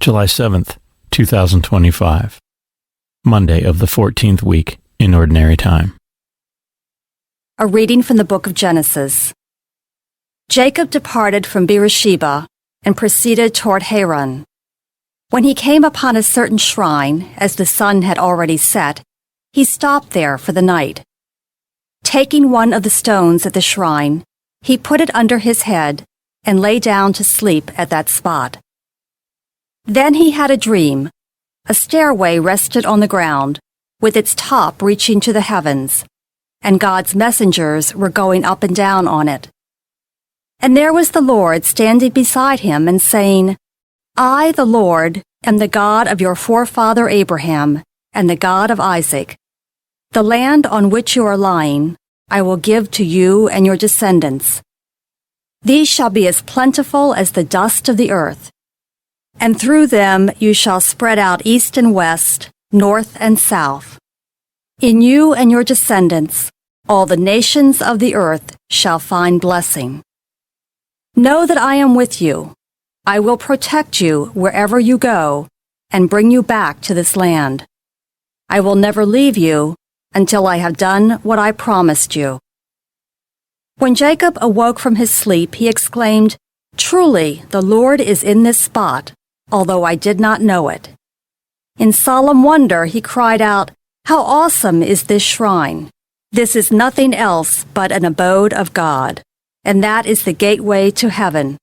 July 7th, 2025. Monday of the 14th week in Ordinary Time. A reading from the book of Genesis. Jacob departed from Beersheba and proceeded toward Haran. When he came upon a certain shrine, as the sun had already set, he stopped there for the night. Taking one of the stones at the shrine, he put it under his head and lay down to sleep at that spot. Then he had a dream. A stairway rested on the ground, with its top reaching to the heavens, and God's messengers were going up and down on it. And there was the Lord standing beside him and saying, I, the Lord, am the God of your forefather Abraham and the God of Isaac. The land on which you are lying I will give to you and your descendants. These shall be as plentiful as the dust of the earth. And through them you shall spread out east and west, north and south. In you and your descendants all the nations of the earth shall find blessing. Know that I am with you. I will protect you wherever you go and bring you back to this land. I will never leave you until I have done what I promised you. When Jacob awoke from his sleep, he exclaimed, Truly, the Lord is in this spot, although I did not know it. In solemn wonder, he cried out, How awesome is this shrine! This is nothing else but an abode of God, and that is the gateway to heaven.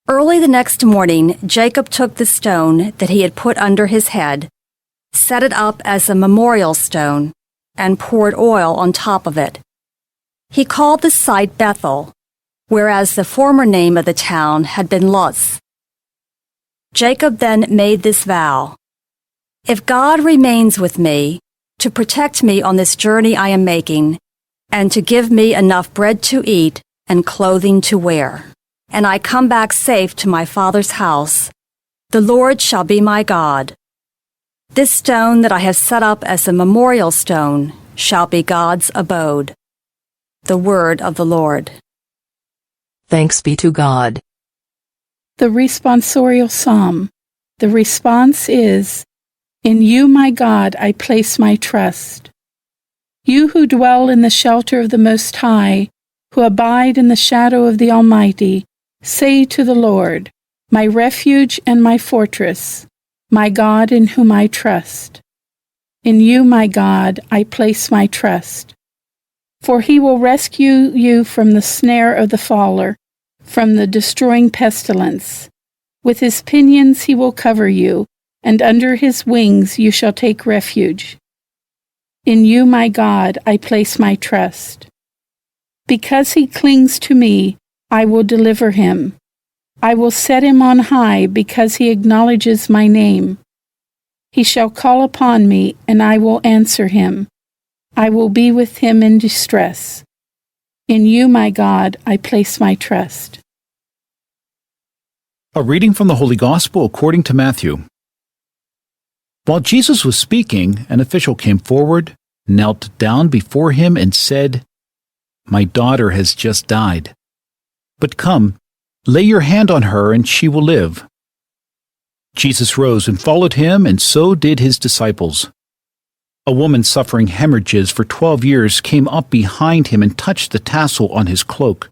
Early the next morning, Jacob took the stone that he had put under his head, set it up as a memorial stone, and poured oil on top of it. He called the site Bethel, whereas the former name of the town had been Luz. Jacob then made this vow, If God remains with me, to protect me on this journey I am making, and to give me enough bread to eat and clothing to wear, and I come back safe to my father's house, the Lord shall be my God. This stone that I have set up as a memorial stone shall be God's abode. The word of the Lord. Thanks be to God. The responsorial psalm. The response is, In you, my God, I place my trust. You who dwell in the shelter of the Most High, who abide in the shadow of the Almighty, say to the Lord, My refuge and my fortress, my God in whom I trust. In you, my God, I place my trust. For he will rescue you from the snare of the faller, from the destroying pestilence. With his pinions he will cover you, and under his wings you shall take refuge. In you, my God, I place my trust. Because he clings to me, I will deliver him. I will set him on high because he acknowledges my name. He shall call upon me, and I will answer him. I will be with him in distress. In you, my God, I place my trust. A reading from the Holy Gospel according to Matthew. While Jesus was speaking, an official came forward, knelt down before him, and said, My daughter has just died. But come, lay your hand on her, and she will live. Jesus rose and followed him, and so did his disciples. A woman suffering hemorrhages for 12 years came up behind him and touched the tassel on his cloak.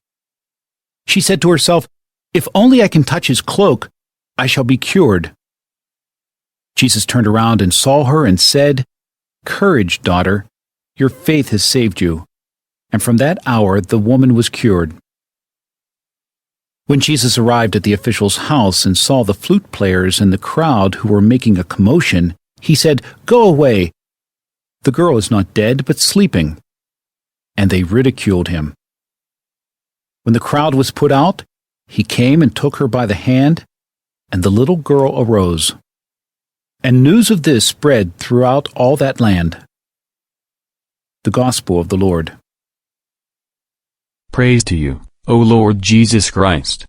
She said to herself, If only I can touch his cloak, I shall be cured. Jesus turned around and saw her and said, Courage, daughter, your faith has saved you. And from that hour the woman was cured. When Jesus arrived at the official's house and saw the flute players and the crowd who were making a commotion, he said, Go away. The girl is not dead, but sleeping. And they ridiculed him. When the crowd was put out, he came and took her by the hand, and the little girl arose. And news of this spread throughout all that land. The Gospel of the Lord. Praise to you, O Lord Jesus Christ.